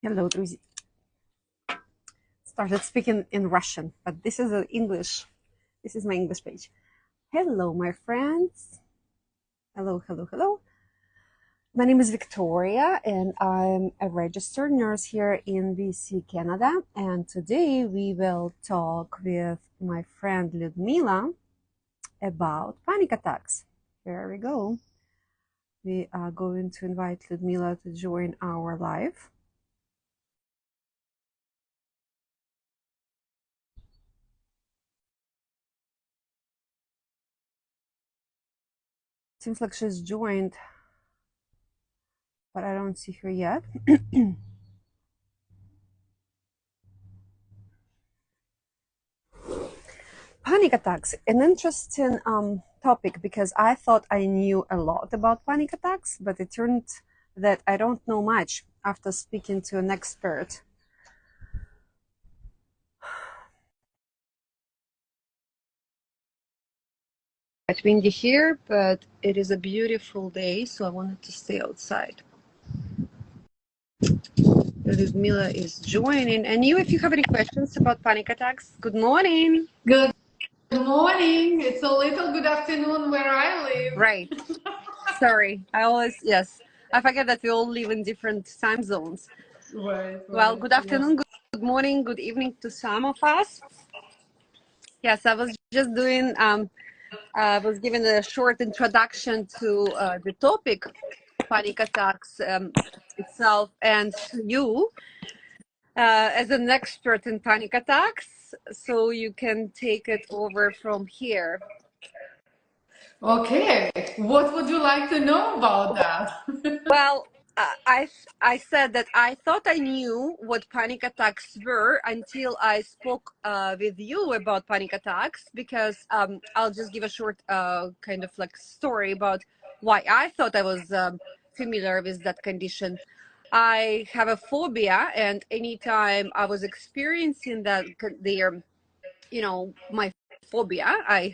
Hello, друзі. Started speaking in Russian, but this is English. This is my English page. Hello, my friends. Hello, hello, hello. My name is Victoria, and I'm a registered nurse here in BC, Canada. And today we will talk with my friend Ludmila about panic attacks. Here we go. We are going to invite Ludmila to join our live. Seems like she's joined, but I don't see her yet. Panic attacks, an interesting topic, because I thought I knew a lot about panic attacks, but it turned that I don't know much after speaking to an expert. It's windy here, but it is a beautiful day, so I wanted to stay outside. Ludmila is joining. And you, if you have any questions about panic attacks, good morning. Good morning. It's a little good afternoon where I live. Right. Sorry. I forget that we all live in different time zones. Right. Well, good afternoon, good morning, good evening to some of us. Yes, I was just doing, I was giving a short introduction to the topic, panic attacks itself, and to you as an expert in panic attacks, so you can take it over from here. Okay. What would you like to know about that? Well, I said that I thought I knew what panic attacks were until I spoke with you about panic attacks, because I'll just give a short kind of like story about why I thought I was familiar with that condition. I have a phobia, and anytime I was experiencing that, my phobia, I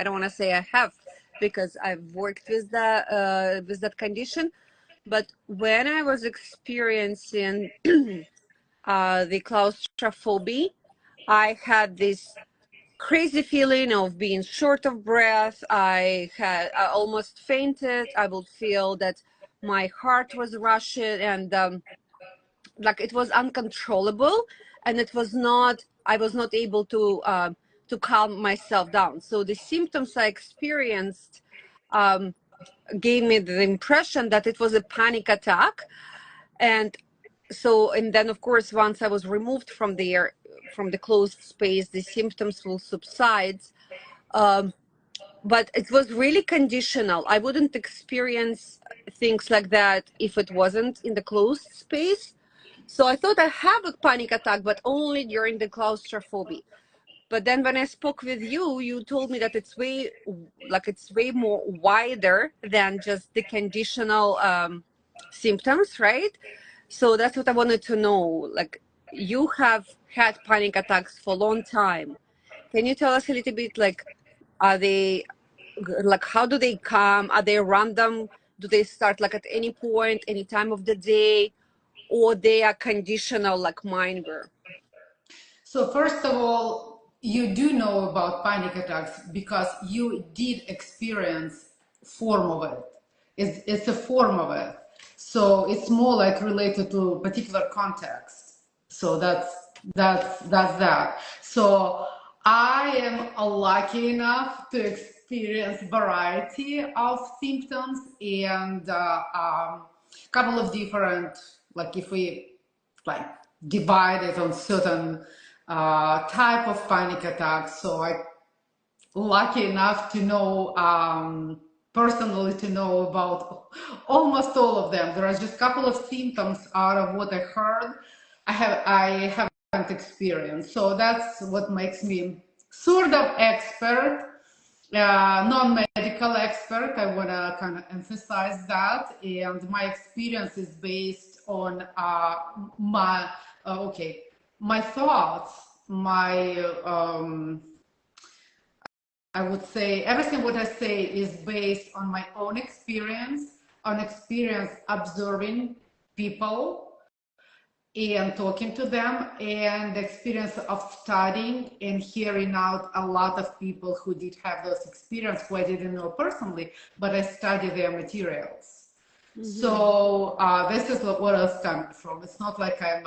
don't want to say I have, because I've worked with that condition. But when I was experiencing the claustrophobia, I had this crazy feeling of being short of breath. I almost fainted. I would feel that my heart was rushing, and like it was uncontrollable, and I was not able to calm myself down. So the symptoms I experienced gave me the impression that it was a panic attack. And then of course, once I was removed from the closed space, the symptoms will subside. But it was really conditional. I wouldn't experience things like that if it wasn't in the closed space. So I thought I have a panic attack, but only during the claustrophobia. But then when I spoke with you, you told me that it's way more wider than just the conditional symptoms, right? So that's what I wanted to know. Like, you have had panic attacks for a long time. Can you tell us a little bit, like, how do they come? Are they random? Do they start like at any point, any time of the day? Or they are conditional like mine were? So first of all, you do know about panic attacks because you did experience form of it. It's a form of it. So it's more like related to particular context. So that's that. So I am lucky enough to experience variety of symptoms and couple of different, like if we like divide it on certain type of panic attacks. So I lucky enough to know personally to know about almost all of them. There are just a couple of symptoms out of what I heard I haven't experienced. So that's what makes me sort of expert, non-medical expert. I want to kind of emphasize that, and my experience is based on my thoughts, I would say everything what I say is based on my own experience, on experience observing people, and talking to them, and the experience of studying and hearing out a lot of people who did have those experiences who I didn't know personally, but I studied their materials. So this is what I was coming from. It's not like I'm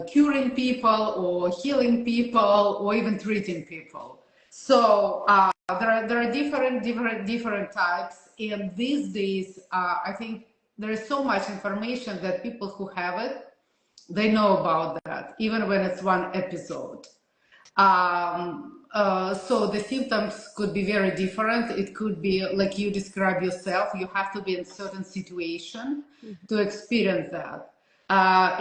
curing people or healing people or even treating people. So there are different types, and these days I think there is so much information that people who have it, they know about that, even when it's one episode. So the symptoms could be very different. It could be like you describe yourself. You have to be in certain situation to experience that.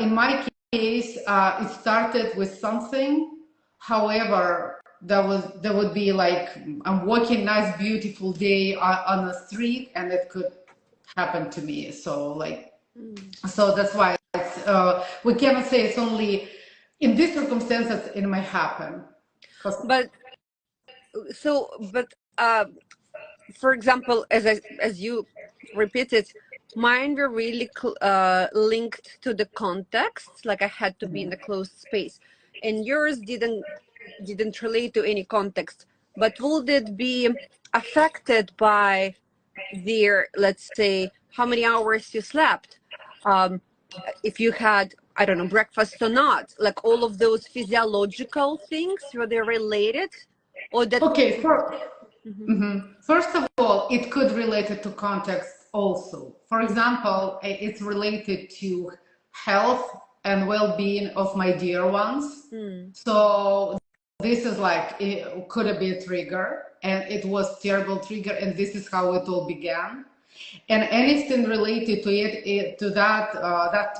In my case, it started with something. However, there would be like I'm walking nice, beautiful day on the street, and it could happen to me. So so that's why we cannot say it's only in these circumstances it might happen. But for example, as you repeated, mine were really linked to the context, like I had to be in a closed space, and yours didn't relate to any context. But would it be affected by their, let's say, how many hours you slept, if you had, I don't know, breakfast or not, like all of those physiological things, were they related, or that? Okay, first of all, it could relate it to context also. For example, it's related to health and well-being of my dear ones. So this is like, it could be a trigger, and it was terrible trigger, and this is how it all began. And anything related to to that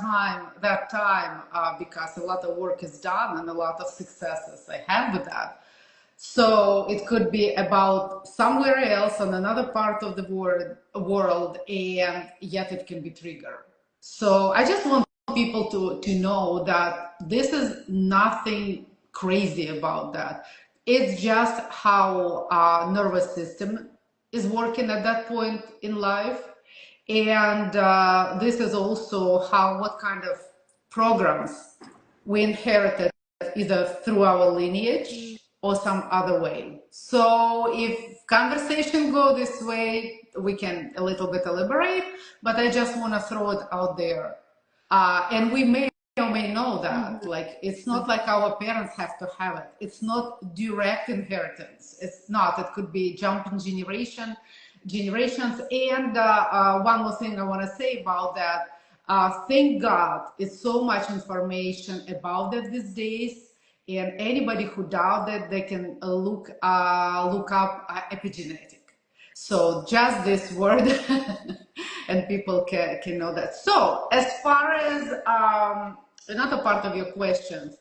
time, because a lot of work is done and a lot of successes I have with that. So it could be about somewhere else on another part of the world, and yet it can be triggered. So I just want people to know that this is nothing crazy about that. It's just how our nervous system is working at that point in life. And this is also what kind of programs we inherited either through our lineage or some other way. So if conversation go this way, we can a little bit elaborate, but I just want to throw it out there. And we may or may know that, like, it's not like our parents have to have it. It's not direct inheritance. It's not. It could be jumping generations. And one more thing I want to say about that, thank God it's so much information about that these days, and anybody who doubt that, they can look up epigenetic. So just this word and people can know that. So as far as another part of your question,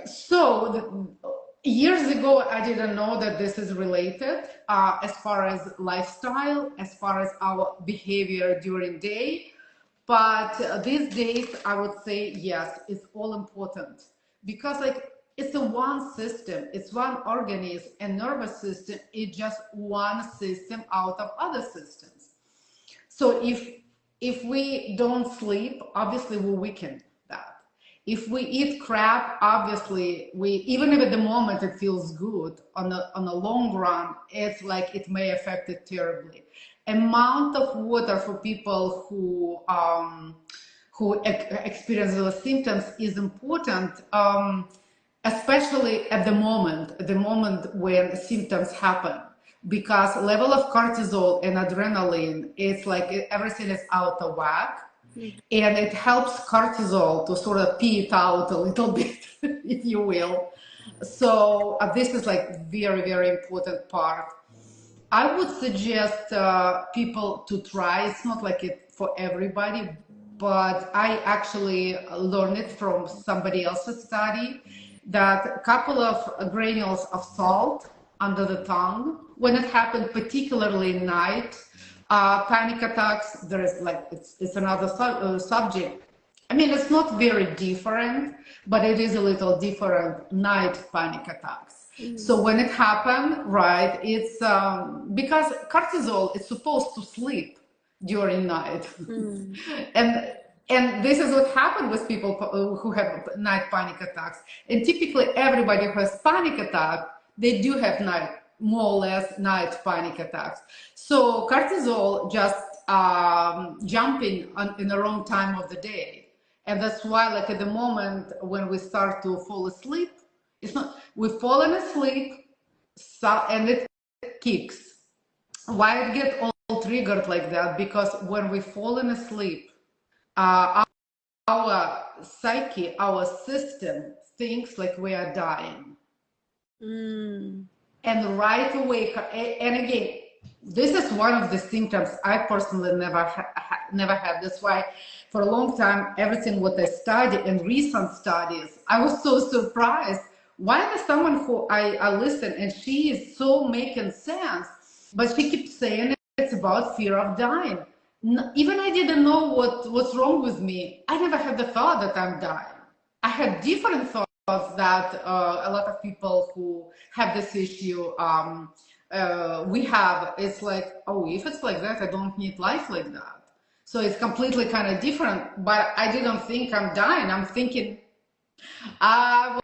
so years ago, I didn't know that this is related as far as lifestyle, as far as our behavior during day. But these days, I would say, yes, it's all important, because like it's a one system, it's one organism, and nervous system is just one system out of other systems. So if we don't sleep, obviously we weaken that. If we eat crap, obviously even if at the moment it feels good, on a long run, it's like it may affect it terribly. Amount of water for people who experience those symptoms is important, especially at the moment when symptoms happen, because level of cortisol and adrenaline, it's like everything is out of whack. And it helps cortisol to sort of pee it out a little bit, if you will. So this is like very, very important part. I would suggest people to try. It's not like it for everybody, but I actually learned it from somebody else's study, that a couple of granules of salt under the tongue, when it happened, particularly at night, panic attacks, there is like, it's another subject. I mean, it's not very different, but it is a little different, night panic attacks. So when it happened, right, it's because cortisol is supposed to sleep during night. And And this is what happened with people who have night panic attacks. And typically everybody who has panic attack, they do have more or less night panic attacks. So cortisol just jumping in the wrong time of the day. And that's why, like at the moment when we start to fall asleep, it's not, we've fallen asleep, so, and it kicks. Why it get all triggered like that? Because when we fallen asleep, our psyche, our system thinks like we are dying. And right away, and again, this is one of the symptoms I personally never had. That's why for a long time, everything what I studied in recent studies, I was so surprised. Why is someone who I listen and she is so making sense, but she keeps saying it's about fear of dying. Even I didn't know what's wrong with me. I never had the thought that I'm dying. I had different thoughts that a lot of people who have this issue we have. It's like, oh, if it's like that, I don't need life like that. So it's completely kind of different. But I didn't think I'm dying. I'm thinking I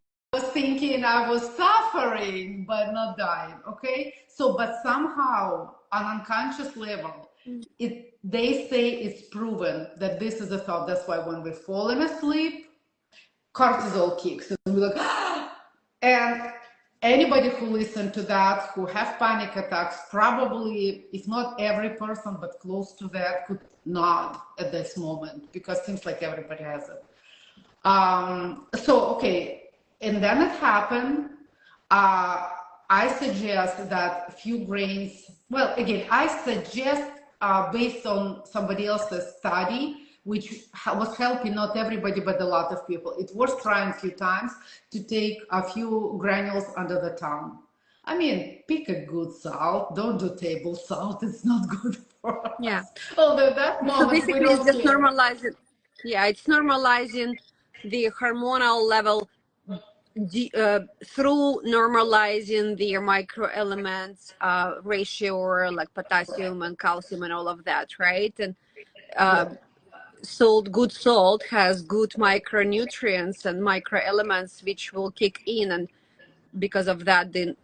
was suffering, but not dying. Okay. So, but somehow on unconscious level, they say it's proven that this is a thought. That's why when we're falling asleep, cortisol kicks, and we're like, and anybody who listens to that, who have panic attacks, probably, if not every person, but close to that, could nod at this moment, because it seems like everybody has it. So, okay, and then it happened. I suggest that a few grains, well, again, I suggest based on somebody else's study, which was helping not everybody, but a lot of people. It was trying a few times to take a few granules under the tongue. I mean, pick a good salt. Don't do table salt. It's not good for us. Yeah. Although that moment, so basically, it's just normalizing. Yeah, it's normalizing the hormonal level through normalizing the microelements ratio, or like potassium and calcium and all of that, right? And good salt has good micronutrients and microelements which will kick in, and because of that the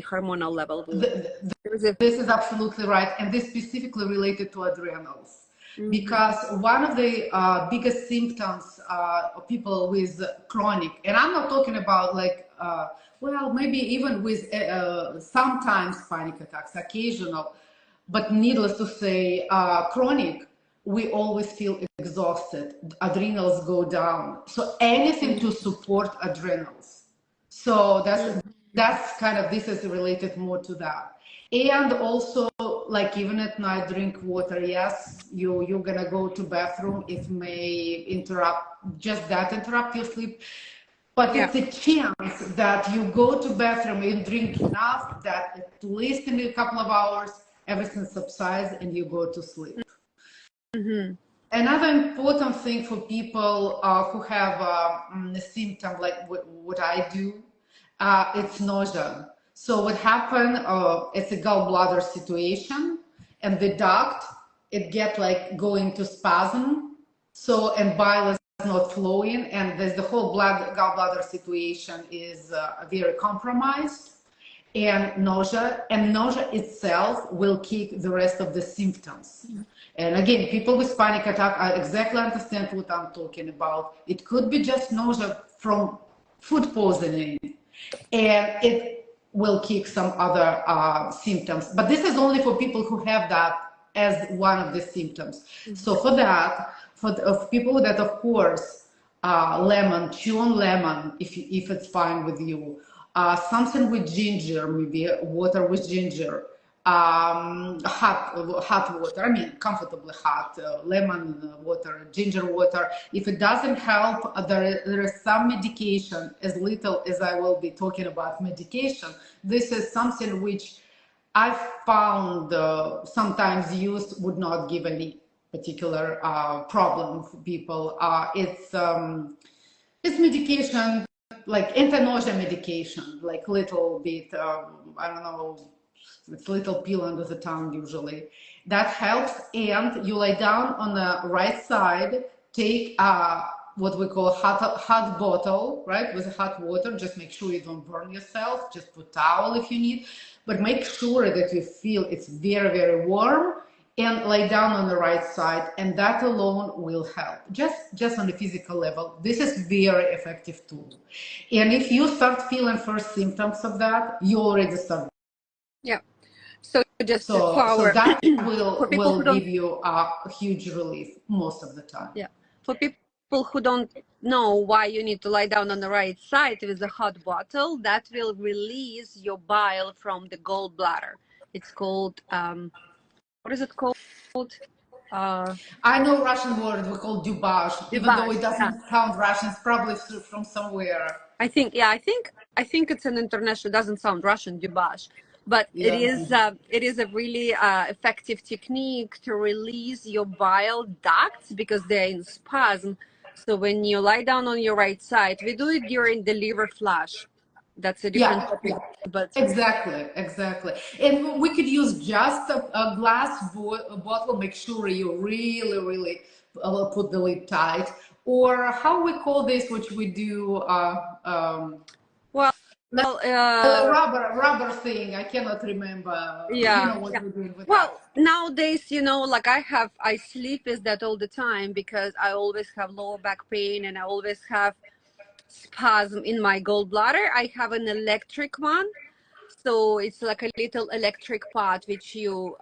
hormonal level will this is absolutely right, and this specifically related to adrenals. Because one of the biggest symptoms of people with chronic, and I'm not talking about like well, maybe even with sometimes panic attacks, occasional, but needless to say, chronic, we always feel exhausted, adrenals go down. So anything to support adrenals. So that's kind of, this is related more to that. And also, like even at night, drink water. Yes, you're gonna go to bathroom. It may interrupt your sleep, but it's a chance that you go to bathroom and drink enough that at least in a couple of hours everything subsides and you go to sleep. Another important thing for people who have a symptom like what I do, it's nausea. So what happened, it's a gallbladder situation, and the duct, it get like going to spasm. So, and bile is not flowing, and there's the whole gallbladder situation is very compromised, and nausea itself will kick the rest of the symptoms. And again, people with panic attack, I exactly understand what I'm talking about. It could be just nausea from food poisoning, and it will kick some other symptoms. But this is only for people who have that as one of the symptoms. So for that, for people that, of course, lemon, chew on lemon if it's fine with you. Something with ginger, maybe water with ginger. Hot water, I mean comfortably hot, lemon water, ginger water. If it doesn't help, there is some medication, as little as I will be talking about medication. This is something which I found sometimes used would not give any particular problem for people. It's medication, like anti-nausea medication, like little bit, I don't know, it's little pill under the tongue usually. That helps, and you lie down on the right side, take what we call hot bottle, right, with hot water. Just make sure you don't burn yourself. Just put towel if you need, but make sure that you feel it's very, very warm, and lay down on the right side, and that alone will help. Just on the physical level, this is very effective tool. And if you start feeling first symptoms of that, you already start. Yeah. So just for So that for people will who don't, give you a huge relief most of the time. yeah, for people who don't know why you need to lie down on the right side with a hot bottle, that will release your bile from the gallbladder. It's called what is it called? I know Russian word we call dubage, even though it Yeah. doesn't sound Russian. It's probably from somewhere. I think, yeah, I think it's an international. Doesn't sound Russian, dubage, but Yeah. it is a really effective technique to release your bile ducts because they're in spasm. So when you lie down on your right side, we do it during the liver flush. That's a different topic, but Exactly. And we could use just a glass bottle. Make sure you really put the lid tight. Or how we call this, which we do, well, rubber thing. I cannot remember. You yeah, know what we're doing with that. well, nowadays, like I sleep with that all the time because I always have lower back pain and I always have spasm in my gallbladder. I have an electric one, so it's like a little electric pot which you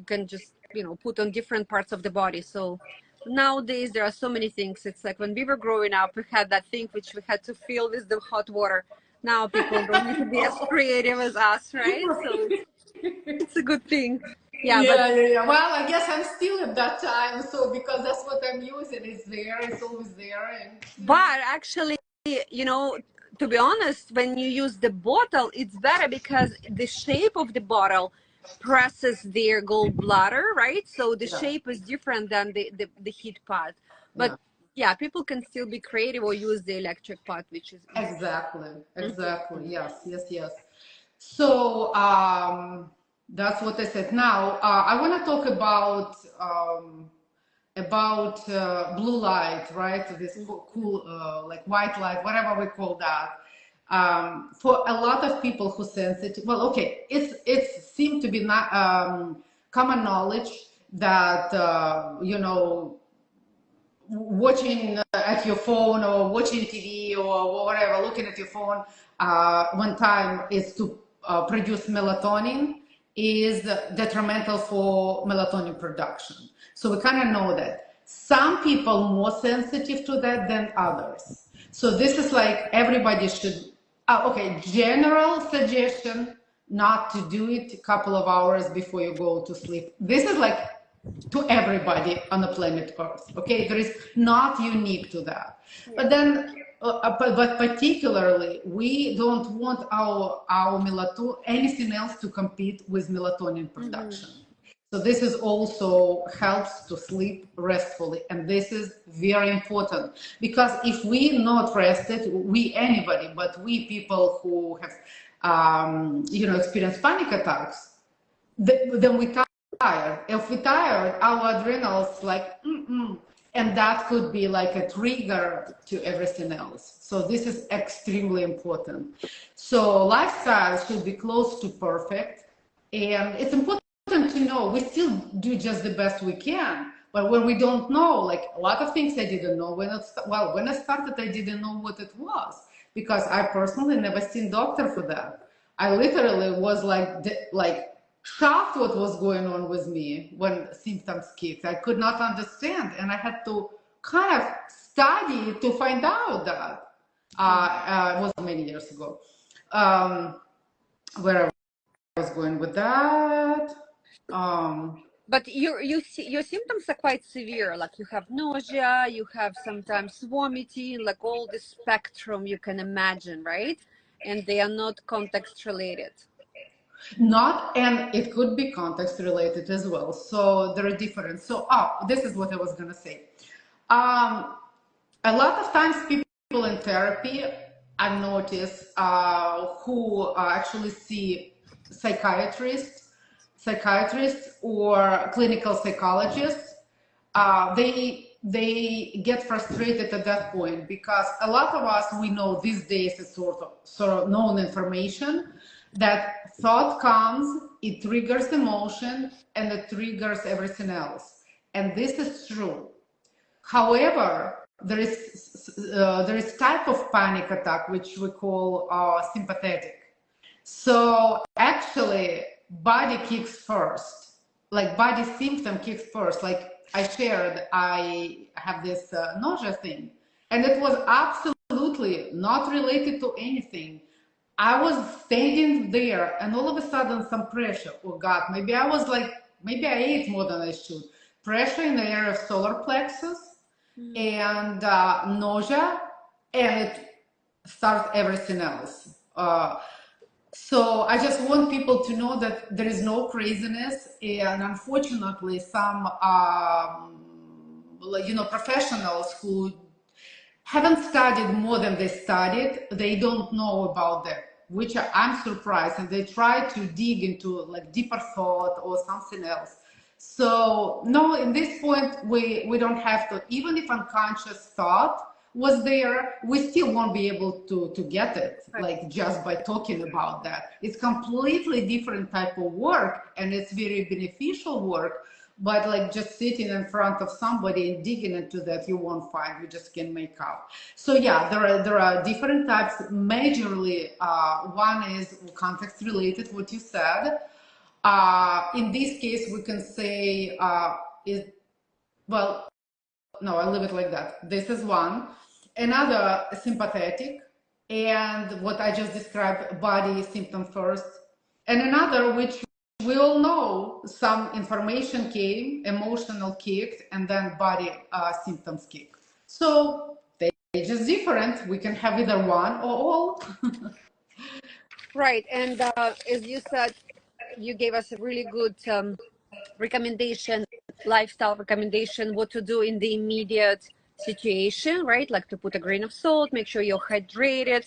can just put on different parts of the body. So nowadays there are so many things. It's like when we were growing up, we had that thing which we had to fill with the hot water. Now people don't need to be as creative as us, right? So it's a good thing. Yeah, Yeah. Well, I guess I'm still at that time, so because that's what I'm using. It's there. It's always there. but actually, to be honest, when you use the bottle, it's better because the shape of the bottle presses their gallbladder, right? So the shape is different than the heat pot. But yeah, people can still be creative or use the electric pot, which is easy. Exactly. Yes. So that's what I said. Now I want to talk about blue light, right? This cool, like white light, whatever we call that. For a lot of people who sensitive, well, okay, it's seemed to be not common knowledge that watching at your phone or watching TV or whatever, looking at your phone one time is to produce melatonin is detrimental for melatonin production. So we kind of know that. Some people more sensitive to that than others. So this is like everybody should, okay, general suggestion not to do it a couple of hours before you go to sleep. This is like to everybody on the planet Earth. Okay, there is not unique to that. But then, but particularly, we don't want our melatonin, anything else to compete with melatonin production. So this is also helps to sleep restfully, and this is very important because if we not rested, anybody, but we people who have experienced panic attacks, then we tired. If we're tired, our adrenals and that could be like a trigger to everything else. So this is extremely important. So lifestyle should be close to perfect, and it's important to know we still do just the best we can. But when we don't know, like a lot of things I didn't know when I started, I didn't know what it was because I personally never seen doctor for that. I literally was like shocked what was going on with me when symptoms kicked. I could not understand, and I had to kind of study to find out that. It was many years ago. Where I was going with that. But your symptoms are quite severe. Like you have nausea, you have sometimes vomiting, like all the spectrum you can imagine, right? And they are not context related. Not, and it could be context related as well. So there are different. So, this is what I was going to say. A lot of times people in therapy, I've noticed, who actually see psychiatrists or clinical psychologists, they get frustrated at that point, because a lot of us, we know these days it's sort of known information that thought comes, it triggers emotion, and it triggers everything else. And this is true. However, there is type of panic attack which we call sympathetic. So actually, body kicks first. Like body symptom kicks first. Like I shared, I have this nausea thing, and it was absolutely not related to anything. I was standing there, and all of a sudden, some pressure. Oh God, maybe I ate more than I should. Pressure in the area of solar plexus, and nausea, and it starts everything else. So I just want people to know that there is no craziness, and unfortunately, some professionals who haven't studied more than they studied, they don't know about that, which I'm surprised, and they try to dig into like deeper thought or something else. So no, in this point, we don't have to, even if unconscious thought was there, we still won't be able to get it, like just by talking about that. It's completely different type of work, and it's very beneficial work, but like just sitting in front of somebody and digging into that, you won't find, you just can make out. So yeah, there are different types. Majorly, one is context related, what you said. In this case, we can say, no, I'll leave it like that. This is one. Another, sympathetic, and what I just described, body symptom first. And another, which we all know, some information came, emotional kicked, and then body symptoms kick. So they're just different. We can have either one or all. Right. And as you said, you gave us a really good recommendation, lifestyle recommendation, what to do in the immediate situation, right? Like to put a grain of salt, make sure you're hydrated,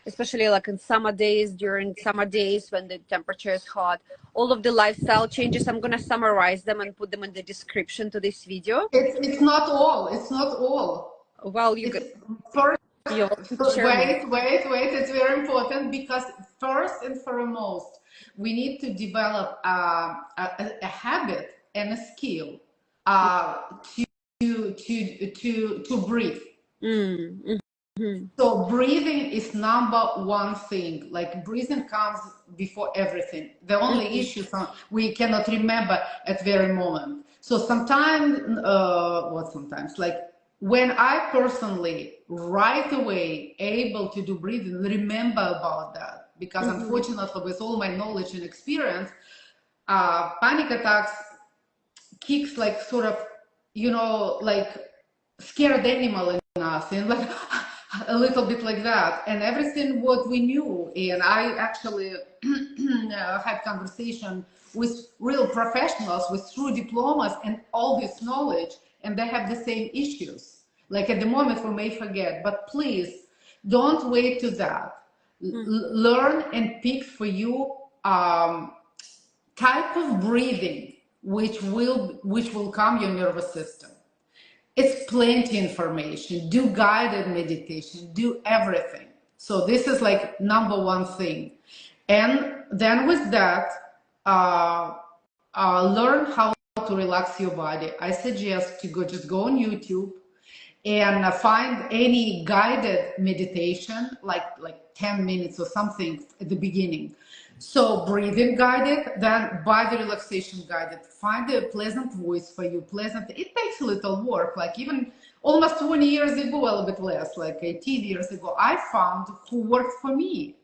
especially like in summer days, during summer days when the temperature is hot. All of the lifestyle changes, I'm going to summarize them and put them in the description to this video. It's not all. It's not all. Well, you could first, wait. It's very important, because first and foremost, we need to develop a habit and a skill to breathe. So breathing is number one thing. Like breathing comes before everything. The only issue we cannot remember at very moment. So sometimes, like when I personally right away able to do breathing, remember about that, because unfortunately, with all my knowledge and experience, panic attacks kicks like sort of, like scared animal in us, and like a little bit like that, and everything what we knew. And I actually had conversation with real professionals with true diplomas and all this knowledge, and they have the same issues. Like at the moment we may forget, but please don't wait to that. Learn and pick for you type of breathing which will calm your nervous system. It's plenty information. Do guided meditation, do everything. So this is like number one thing. And then with that, learn how to relax your body. I suggest to just go on YouTube and find any guided meditation, like 10 minutes or something at the beginning. So breathing guided, then body relaxation guided. Find a pleasant voice for you, pleasant. It takes a little work, like even almost 20 years ago, a little bit less, like 18 years ago, I found who worked for me.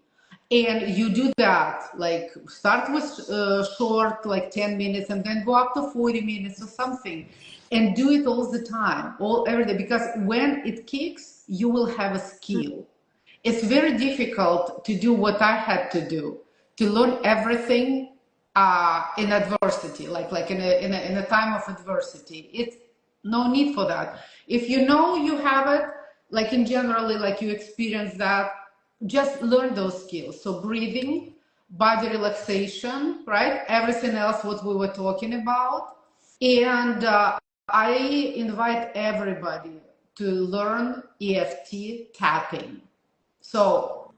And you do that, like start with short, like 10 minutes, and then go up to 40 minutes or something. And do it all the time, every day, because when it kicks, you will have a skill. It's very difficult to do what I had to do, to learn everything in adversity, like in a time of adversity. It's no need for that. If you know you have it, like in generally, like you experience that, just learn those skills. So breathing, body relaxation, right? Everything else what we were talking about. And I invite everybody to learn EFT tapping. So,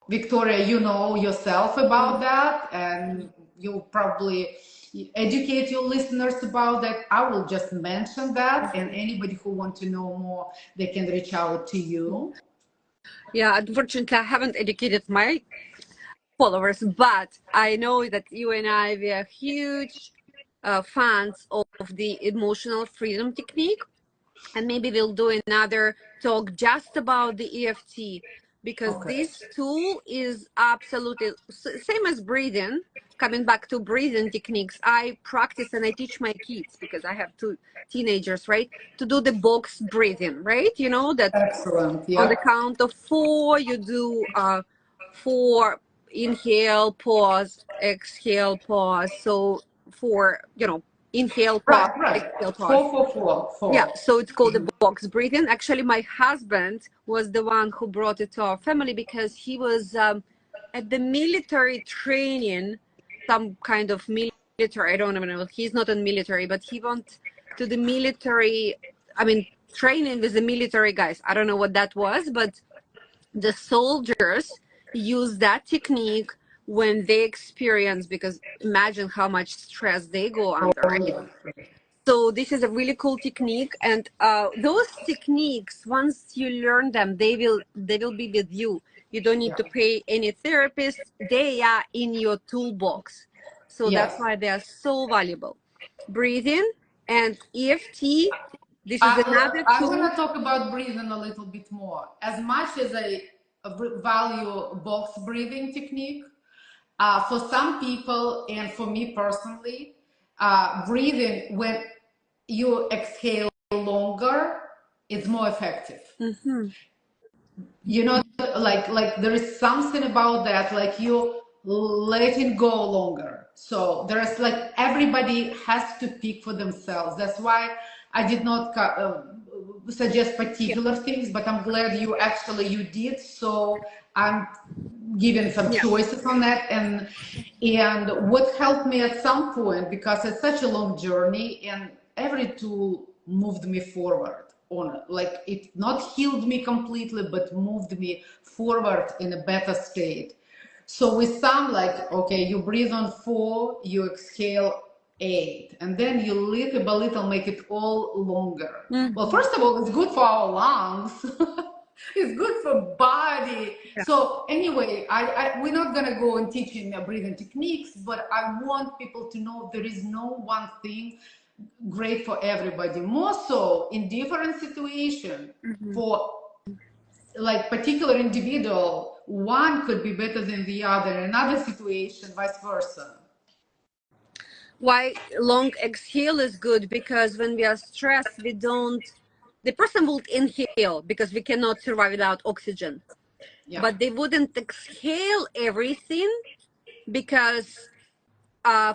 Victoria, you know yourself about that, and you probably educate your listeners about that. I will just mention that, and anybody who wants to know more, they can reach out to you. Yeah, unfortunately, I haven't educated my followers, but I know that you and I, we are huge fans of the emotional freedom technique. And maybe we'll do another talk just about the EFT, because Okay. this tool is absolutely same as breathing. Coming back to breathing techniques, I practice and I teach my kids, because I have two teenagers, right, to do the box breathing, right? You know that Excellent. on the Yeah. count of four, you do four, inhale, pause, exhale, pause. So for, inhale, pause, Right, right. exhale, pause. Four, four, four, Yeah, four. so it's called the box breathing. Actually, my husband was the one who brought it to our family, because he was at the military training, some kind of military, I don't even know, he's not in military, but he went to the military, I mean, training with the military guys. I don't know what that was, but the soldiers use that technique when they experience, because imagine how much stress they go under, Oh, right? yeah. So this is a really cool technique, and those techniques, once you learn them, they will be with you. You don't need Yeah. to pay any therapist. They are in your toolbox. So that's Yes. why they are so valuable. Breathing and EFT. This is another I want tool. to talk about breathing a little bit more. As much as I value box breathing technique, for some people and for me personally, breathing when you exhale longer is more effective. Mm-hmm. You know, like there is something about that, like you letting go longer. So there's like everybody has to pick for themselves. That's why I did not suggest Yeah. particular things, but I'm glad you did. So I'm giving some Yeah. choices on that. And what helped me at some point, because it's such a long journey, and every tool moved me forward on, like, it not healed me completely, but moved me forward in a better state. So with some, like, okay, you breathe on 4, you exhale 8, and then you little by little make it all longer. Well, Mm-hmm. first of all, it's good for our lungs. It's good for body. Yeah. So anyway, we're not gonna go and teaching breathing techniques, but I want people to know there is no one thing great for everybody. More so in different situation, Mm-hmm. for like particular individual, one could be better than the other. In another situation, vice versa. Why long exhale is good? Because when we are stressed, the person will inhale because we cannot survive without oxygen, Yeah. but they wouldn't exhale everything, because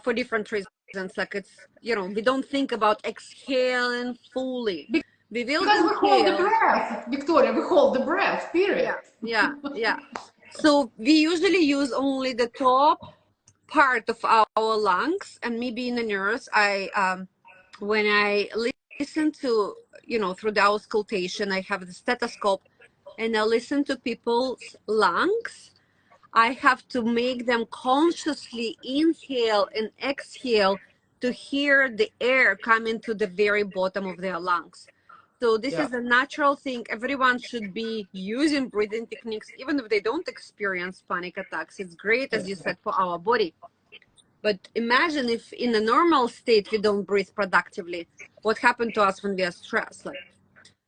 for different reasons. Like, we don't think about exhaling fully. We will Because we hold the inhale. breath, Victoria, we hold the breath, period. Yeah, yeah, yeah. So we usually use only the top part of our lungs. And me being a nurse, when I listen to, through the auscultation, I have the stethoscope, and I listen to people's lungs. I have to make them consciously inhale and exhale to hear the air coming to the very bottom of their lungs. So this Yeah. is a natural thing. Everyone should be using breathing techniques, even if they don't experience panic attacks. It's great, as you said, for our body. But imagine if in a normal state we don't breathe productively. What happened to us when we are stressed? Like,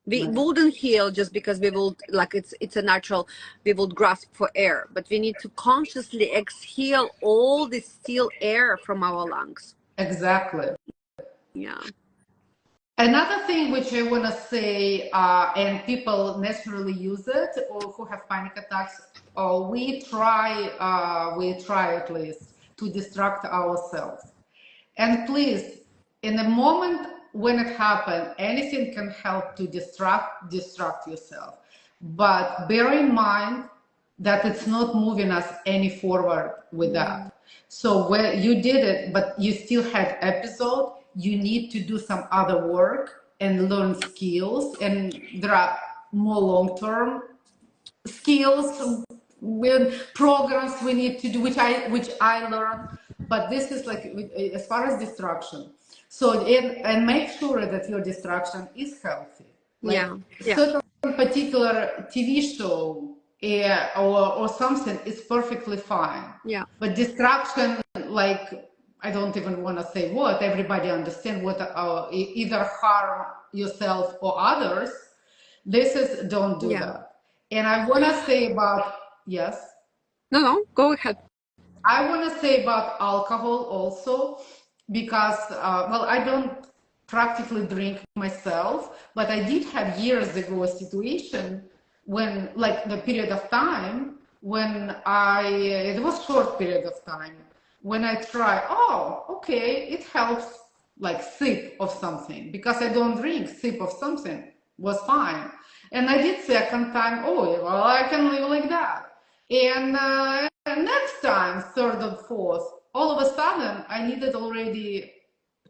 we wouldn't heal just because we would, like, it's a natural, we would grasp for air, but we need to consciously exhale all the still air from our lungs. Exactly. Yeah. Another thing which I want to say, and people naturally use it, or who have panic attacks, we try at least to distract ourselves. And please, in the moment when it happens, anything can help to distract yourself. But bear in mind that it's not moving us any forward with that. So where you did it, but you still had episode, you need to do some other work and learn skills, and there are more long-term skills with programs we need to do, which I learned. But this is like, as far as distraction. So and make sure that your distraction is healthy. Like certain particular TV show or something is perfectly fine. Yeah. But distraction, like, I don't even want to say what, everybody understand what, either harm yourself or others. This is, don't do that. And I want to say about, yes? No, go ahead. I want to say about alcohol also, because, well, I don't practically drink myself, but I did have years ago a situation when, like, the period of time when it was short period of time, when I try, oh, okay, it helps, like sip of something, because I don't drink, sip of something was fine. And I did second time, oh, well, I can live like that. And next time, third or fourth, all of a sudden, I needed already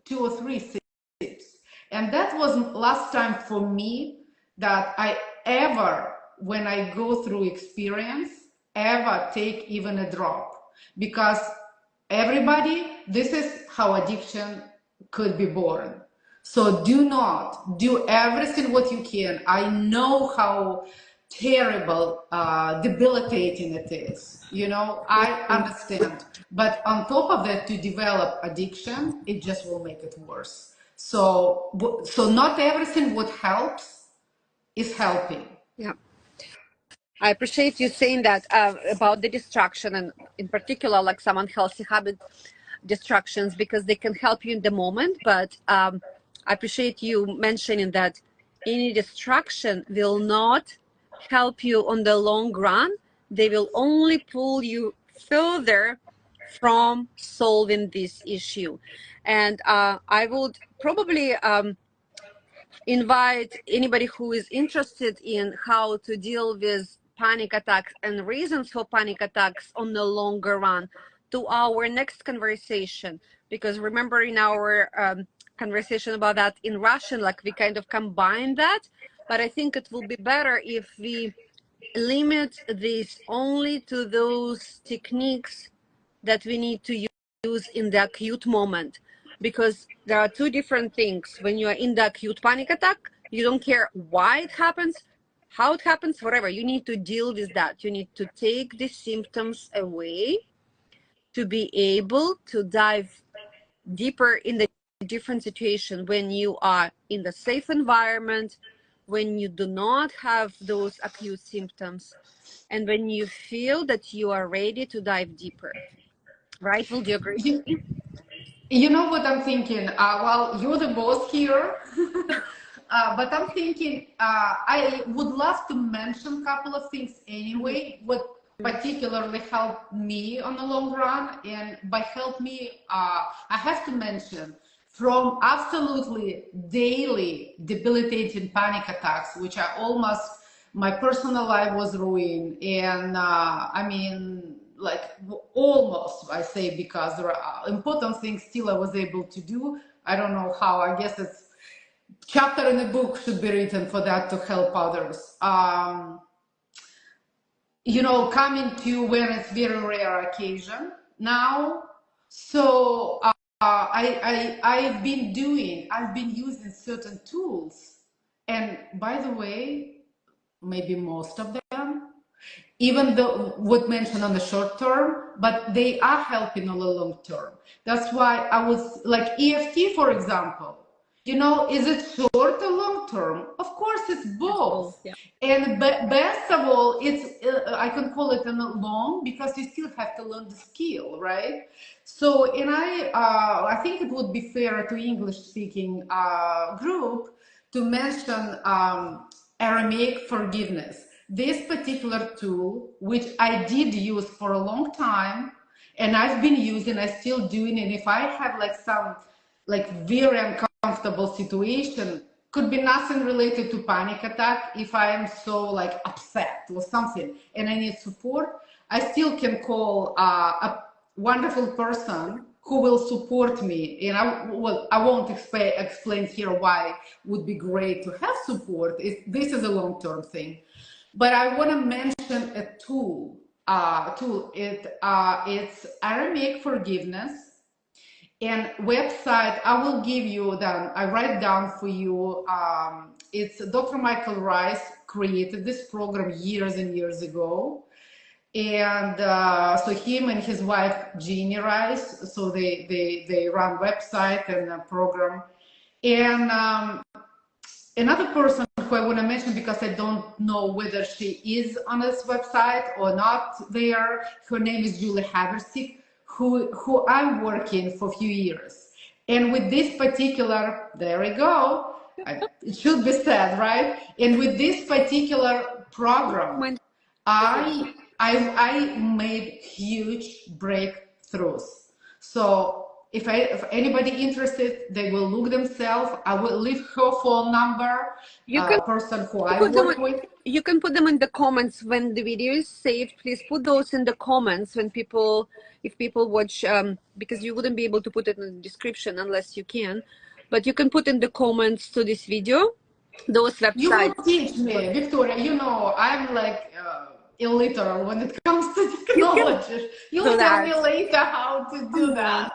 2 or 3 sips. And that was last time for me that I ever, when I go through experience, ever take even a drop. Because everybody, this is how addiction could be born. So do not do everything what you can. I know how terrible, debilitating it is. You know, I understand. But on top of that, to develop addiction, it just will make it worse. So not everything what helps is helping. Yeah. I appreciate you saying that about the distraction, and in particular, like some unhealthy habit distractions, because they can help you in the moment. But I appreciate you mentioning that any distraction will not help you on the long run. They will only pull you further from solving this issue. And I would probably invite anybody who is interested in how to deal with panic attacks and reasons for panic attacks on the longer run to our next conversation. Because remember, in our conversation about that in Russian, like we kind of combine that, but I think it will be better if we limit this only to those techniques that we need to use in the acute moment. Because there are two different things. When you are in the acute panic attack, you don't care why it happens, how it happens, whatever. You need to deal with that. You need to take the symptoms away to be able to dive deeper in the different situation when you are in the safe environment, when you do not have those acute symptoms, and when you feel that you are ready to dive deeper. Right? Will you agree? You know what I'm thinking? Well, you're the boss here, but I'm thinking I would love to mention a couple of things anyway, what particularly helped me on the long run. And by help me, I have to mention from absolutely daily debilitating panic attacks, which are almost, my personal life was ruined. And I mean, like almost, I say, because there are important things still I was able to do. I don't know how. I guess it's chapter in a book should be written for that, to help others. You know, coming to when it's very rare occasion now. So I've been using certain tools, and by the way, maybe most of them, even though what mentioned on the short term, but they are helping on the long term. That's why I was like EFT, for example. You know, is it short or long term? Of course, it's both. Yeah. And best of all, it's I can call it a long, because you still have to learn the skill, right? So, and I think it would be fair to English-speaking group to mention Aramaic forgiveness. This particular tool, which I did use for a long time, and I've been using, I still doing it. If I have like some like very uncomfortable situation, could be nothing related to panic attack. If I am so like upset or something and I need support, I still can call a wonderful person who will support me. And I won't explain here why it would be great to have support. This is a long-term thing. But I want to mention a tool. It's Aramaic forgiveness. And website, I will give you them. I write down for you. It's Dr. Michael Rice created this program years and years ago. And so him and his wife, Jeannie Rice, so they run website and a program. And another person who I want to mention, because I don't know whether she is on this website or not there, her name is Julie Haversick, who I'm working for a few years. And with this particular, there we go, it should be said, right? And with this particular program, I made huge breakthroughs. So if anybody interested, they will look themselves. I will leave her phone number, person who I work with. You can put them in the comments when the video is saved. Please put those in the comments when people, if people watch, because you wouldn't be able to put it in the description unless you can. But you can put in the comments to this video those websites. You will teach me, Victoria. You know, I'm like illiterate when it comes to technology. You'll tell me later how to do that.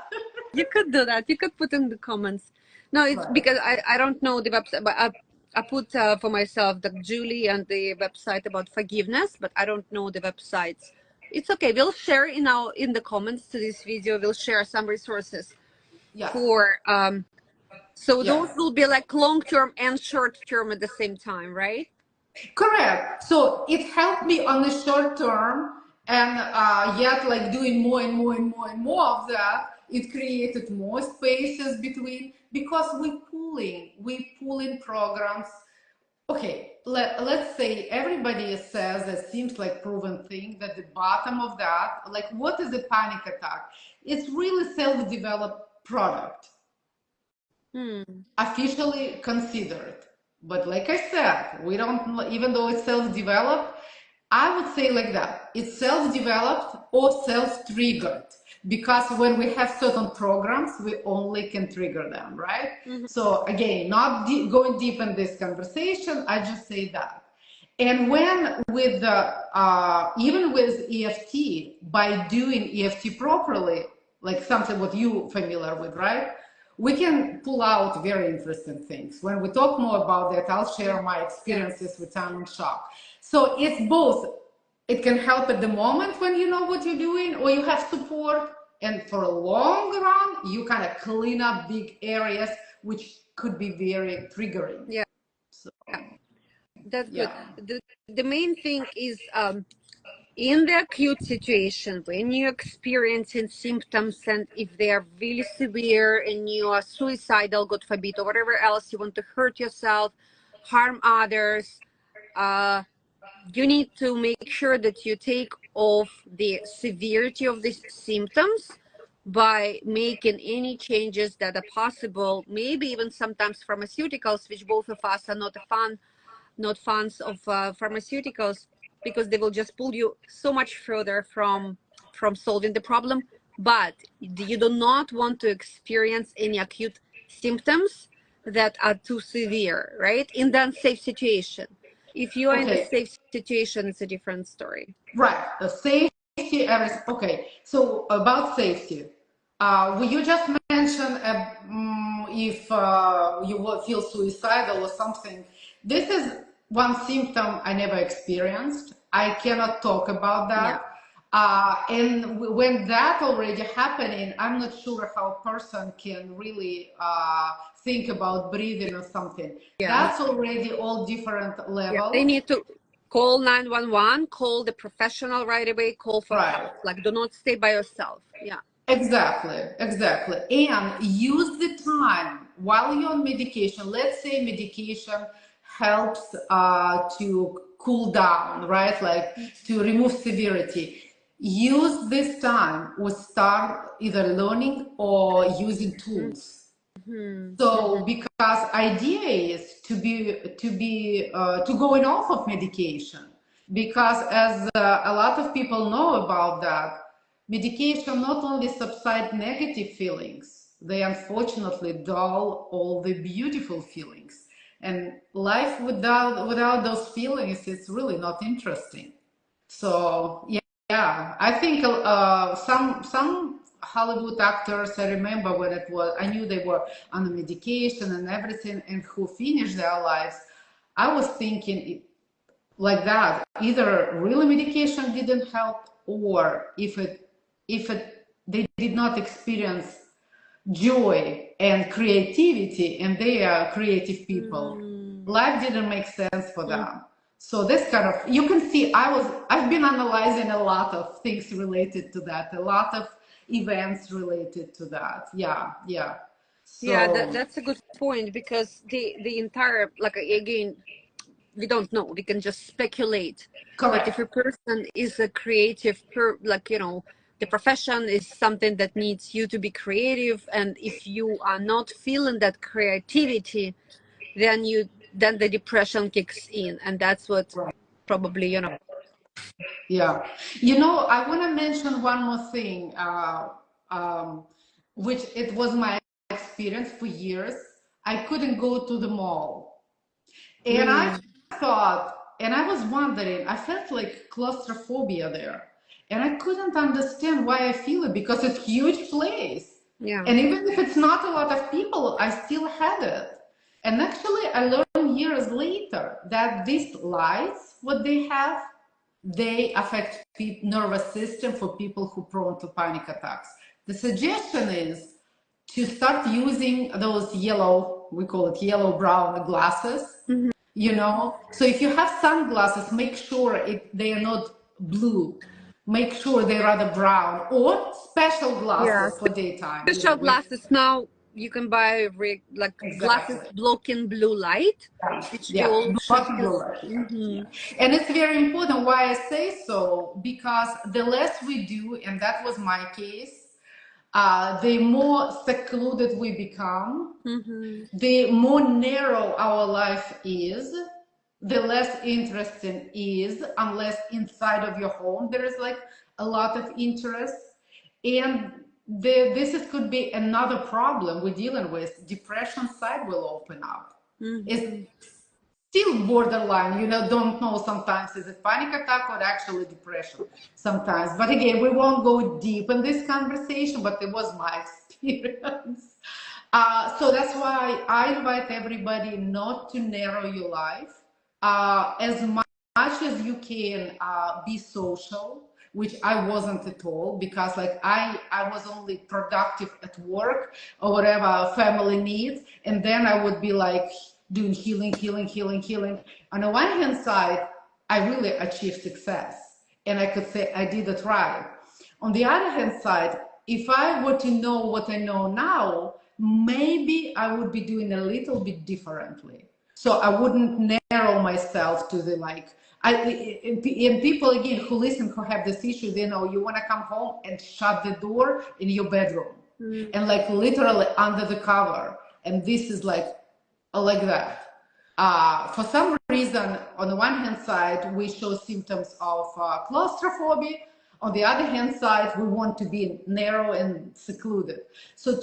You could do that. You could put in the comments. No, it's right. Because I don't know the website, but I put for myself the Julie and the website about forgiveness, but I don't know the websites. It's okay. We'll share in the comments to this video. We'll share some resources for so those will be like long-term and short-term at the same time, right? Correct. So it helped me on the short term, and yet like doing more and more and more and more of that, it created more spaces between, because we pull in programs. Okay, let's say everybody says, that seems like proven thing, that the bottom of that, like what is a panic attack? It's really self-developed product. Officially considered. But like I said, we don't, even though it's self-developed, I would say like that. It's self-developed or self-triggered, because when we have certain programs, we only can trigger them, right? So again, not going deep in this conversation, I just say that. And when with even with EFT, by doing EFT properly, like something what you familiar with, right? We can pull out very interesting things. When we talk more about that, I'll share my experiences with time and shock. So it's both. It can help at the moment when you know what you're doing, or you have support, and for a long run, you kind of clean up big areas, which could be very triggering. Yeah. So, that's good. The main thing is in the acute situation, when you're experiencing symptoms, and if they are really severe and you are suicidal, God forbid, or whatever else, you want to hurt yourself, harm others, you need to make sure that you take off the severity of these symptoms by making any changes that are possible, maybe even sometimes pharmaceuticals, which both of us are not fans of pharmaceuticals, because they will just pull you so much further from solving the problem. But you do not want to experience any acute symptoms that are too severe, right? In the unsafe situation. If you are in a safe situation, it's a different story. Right. The safety areas. Okay. So about safety, will you just mention if you feel suicidal or something? This is one symptom I never experienced. I cannot talk about that. And when that already happening, I'm not sure how a person can really think about breathing or something. That's already all different levels. They need to call 911, call the professional right away, call for help. Like, do not stay by yourself. Exactly. And use the time while you're on medication. Let's say medication helps to cool down, right? Like to remove severity. Use this time or start either learning or using tools. So because idea is to going off of medication, because as a lot of people know about that, Medication not only subside negative feelings, they unfortunately dull all the beautiful feelings. And life without those feelings is really not interesting. So yeah, I think some Hollywood actors. I remember when it was. I knew they were on the medication and everything, and who finished their lives. I was thinking like that. Either really medication didn't help, or if it they did not experience joy and creativity, and they are creative people, life didn't make sense for them. So this kind of, you can see, I've been analyzing a lot of things related to that, a lot of events related to that. Yeah. Yeah, So that's a good point, because the entire, like, again, we don't know, we can just speculate. But if a correct. person is a creative like, the profession is something that needs you to be creative, and if you are not feeling that creativity, then the depression kicks in, and that's what Right. probably, Yeah. I want to mention one more thing, um, which it was my experience for years. I couldn't go to the mall. And I mm, thought, and I was wondering, I felt like claustrophobia there. And I couldn't understand why I feel it, because it's a huge place. yeah. And even if it's not a lot of people, I still had it. And actually, I learned years later that these lights, what they have, they affect nervous system for people who prone to panic attacks. The suggestion is to start using those yellow, we call it yellow brown glasses. So if you have sunglasses, make sure they are not blue. Make sure they're rather brown, or special Yeah, glasses for daytime. special With glasses now, you can buy like glasses exactly. blocking blue light, which we Yeah, all should not blue use. light. Yeah. And it's very important why I say so, because the less we do, and that was my case, the more secluded we become, the more narrow our life is, the less interesting is, unless inside of your home there is like a lot of interest. And could be another problem we're dealing with. Depression side will open up. It's still borderline, don't know sometimes is it panic attack or actually depression sometimes. But again, we won't go deep in this conversation, but it was my experience. So that's why I invite everybody not to narrow your life. As much as you can, be social, which I wasn't at all, because like I was only productive at work or whatever family needs, and then I would be like doing healing. On the one hand side, I really achieved success, and I could say I did it right. On the other hand side, if I were to know what I know now, maybe I would be doing a little bit differently. So I wouldn't narrow myself to the like. And people again who listen, who have this issue, they know you want to come home and shut the door in your bedroom, and like literally under the cover. And this is like that. For some reason, on the one hand side, we show symptoms of claustrophobia. On the other hand side, we want to be narrow and secluded. So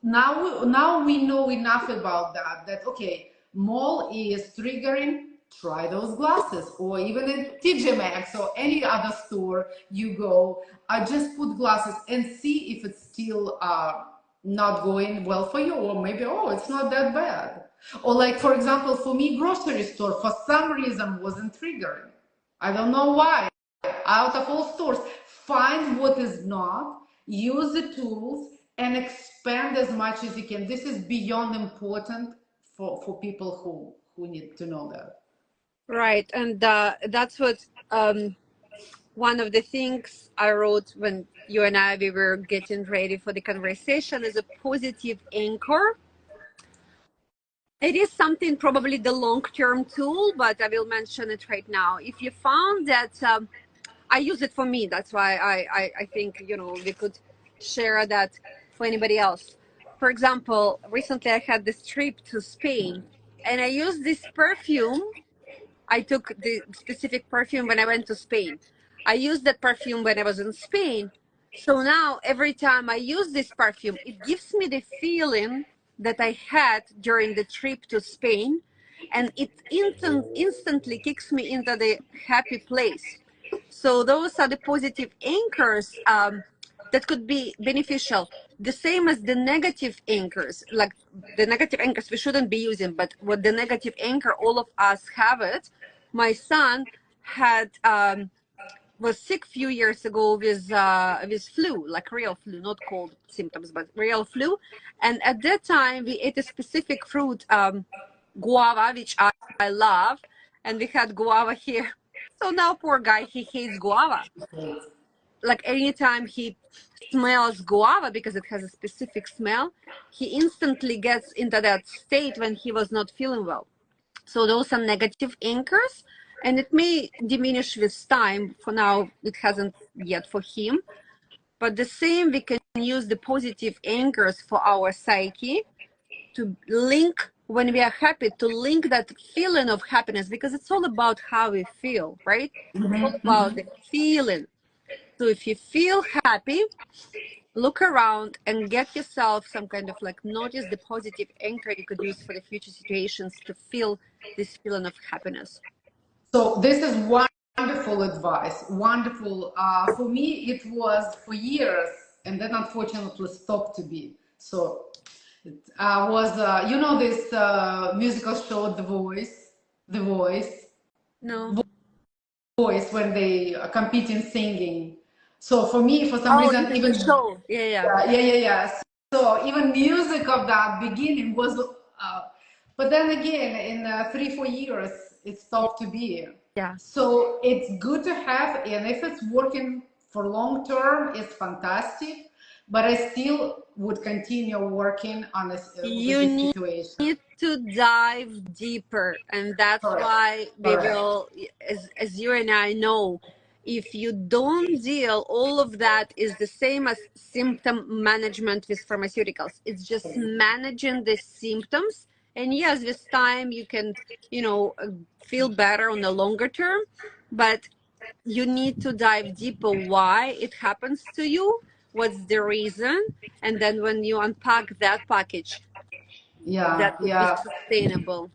now we know enough about that okay, mall is triggering, try those glasses. Or even in TJ Maxx or any other store you go, just put glasses and see if it's still not going well for you, or maybe, oh, it's not that bad. Or like, for example, for me, grocery store for some reason wasn't triggering. I don't know why. Out of all stores, find what is not, use the tools, and expand as much as you can. This is beyond important for people who need to know that. Right, and that's what one of the things I wrote when you and I we were getting ready for the conversation is a positive anchor. It is something probably the long-term tool, but I will mention it right now. If you found that I use it for me, that's why I think we could share that for anybody else. For example, recently I had this trip to Spain, and I used this perfume. I took the specific perfume when I went to Spain. I used that perfume when I was in Spain, So now every time I use this perfume, it gives me the feeling that I had during the trip to Spain, and it instantly kicks me into the happy place. So those are the positive anchors that could be beneficial. The same as the negative anchors, like the negative anchors we shouldn't be using, but what the negative anchor, all of us have it. My son had was sick few years ago with flu, like real flu, not cold symptoms, but real flu. And at that time, we ate a specific fruit, guava, which I love, and we had guava here. So now, poor guy, he hates guava. Like anytime he smells guava, because it has a specific smell, he instantly gets into that state when he was not feeling well. So those are negative anchors, and it may diminish with time. For now, it hasn't yet for him. But the same, we can use the positive anchors for our psyche to link when we are happy, to link that feeling of happiness, because it's all about how we feel, right? It's all about the feeling. So if you feel happy, look around and get yourself some kind of like notice the positive anchor you could use for the future situations to feel this feeling of happiness. So this is wonderful advice. Wonderful. For me, it was for years, and then unfortunately stopped to be. So it was, you know, this musical show, The Voice, No. Voice, when they compete in singing. So for me, for some Oh, reason, this is even the show. Yeah. yeah. So even music of that beginning was, but then again, in 3-4 years, it stopped to be. Yeah. So it's good to have, and if it's working for long term, it's fantastic. But I still would continue working on this with You this situation. need to dive deeper, and that's Correct. why we Correct. will, as you and I know, if you don't deal, all of that is the same as symptom management with pharmaceuticals. It's just managing the symptoms, and yes, with time you can, feel better on the longer term, but you need to dive deeper why it happens to you, what's the reason, and then when you unpack that package, Yeah, that would be yeah. sustainable.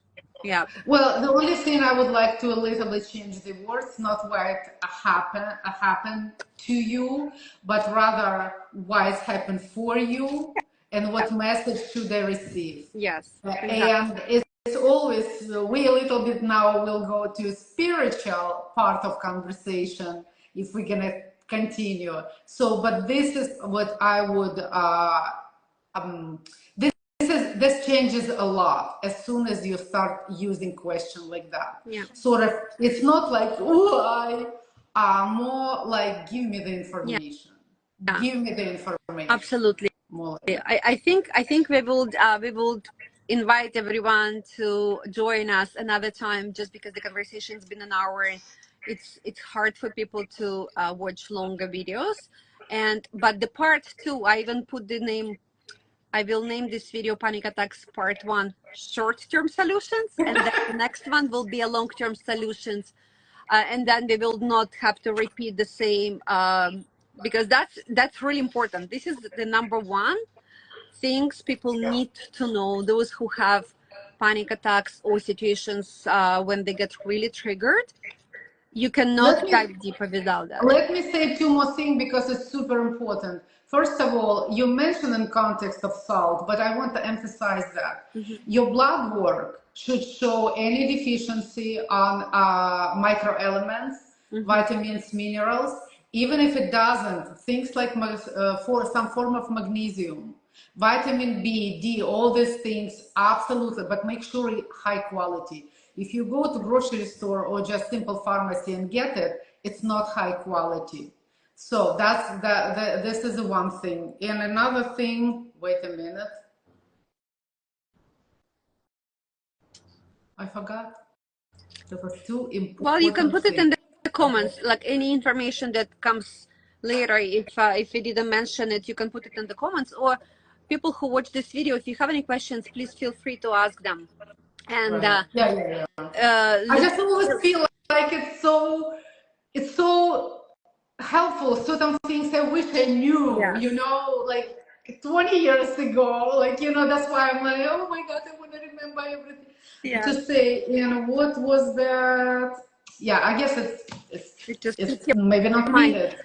Yeah. Well, the only thing I would like to a little bit change the words, not why it happened to you, but rather why it happened for you, and what message should they receive. Yes, exactly. And it's always, we a little bit now will go to spiritual part of conversation if we're gonna continue. So, but this is what I would, um, this changes a lot as soon as you start using question like that. Yeah. Sort of, it's not like why, more like give me the Yeah. information. Yeah. Give me the information. Absolutely. More like that. I think we will invite everyone to join us another time, just because the conversation's been an hour. It's hard for people to watch longer videos, but the part 2, I even put the name. I will name this video Panic Attacks Part 1 Short-Term Solutions, and then the next one will be a long-term solutions. And then we will not have to repeat the same, because that's really important. This is the number one things people need to know, those who have panic attacks or situations when they get really triggered. You cannot Let me dive deeper without that. Let me say two more things because it's super important. First of all, you mentioned in context of salt, but I want to emphasize that your blood work should show any deficiency on microelements, vitamins, minerals. Even if it doesn't, things like for some form of magnesium, vitamin B, D, all these things, absolutely, but make sure it's high quality. If you go to grocery store or just simple pharmacy and get it, it's not high quality. So this is the one thing. And another thing, wait a minute. I forgot. There were two Well, you can important put it things. in the comments, like any information that comes later. If we didn't mention it, you can put it in the comments. Or people who watch this video, if you have any questions, please feel free to ask them. And Right. Yeah. I just always feel like it's so helpful helpful. Certain things I wish I knew, Yes. like 20 years ago. Like, that's why I'm like, oh my God, I want to remember everything. Yeah. To say, what was that? Yeah, I guess it's it's It just hit it's your maybe not mind. needed.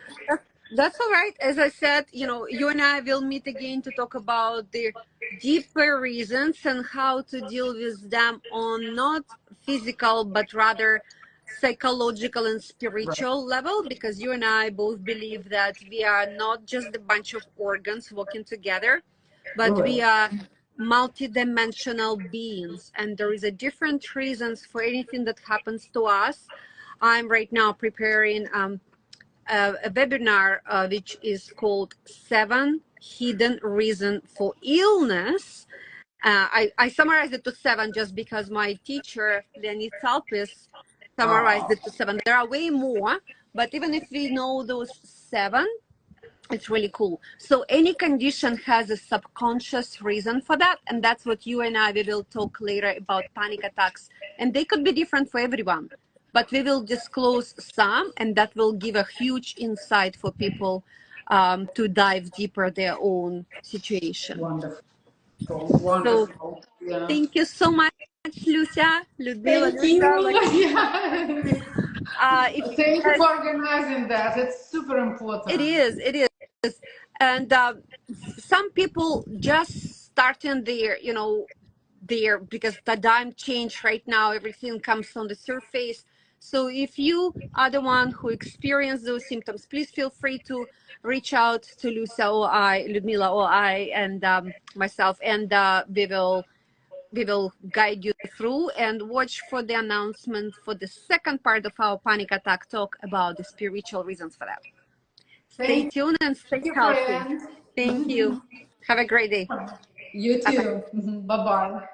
That's all right. As I said, you and I will meet again to talk about the deeper reasons and how to deal with them on not physical, but rather psychological and Right. spiritual level, because you and I both believe that we are not just a bunch of organs working together, but we Right. are multidimensional beings, and there is a different reasons for anything that happens to us. I'm right now preparing a webinar which is called Seven Hidden Reasons for Illness. I summarized it to seven just because my teacher, Leonid Salpis, summarized Oh, it to seven. There are way more, but even if we know those seven, it's really cool. So any condition has a subconscious reason for that, and that's what you and I we will talk later about panic attacks, and they could be different for everyone, but we will disclose some, and that will give a huge insight for people to dive deeper their own situation. wonderful. So Wonderful. Yeah. thank you so much, Lucia, Ludmila, Thank you. Lucia. Like, Yeah. if you Thank you guys, for organizing that. It's super important. it is, and some people just starting their, there, because the time change right now, everything comes on the surface. So if you are the one who experience those symptoms, please feel free to reach out to Lucia or I, Ludmila or I, and myself, and we will guide you through, and watch for the announcement for the second part of our panic attack talk about the spiritual reasons for that. Stay Thank tuned and stay you, healthy. friend. Thank you. Have a great day. You Bye bye. too. Bye bye.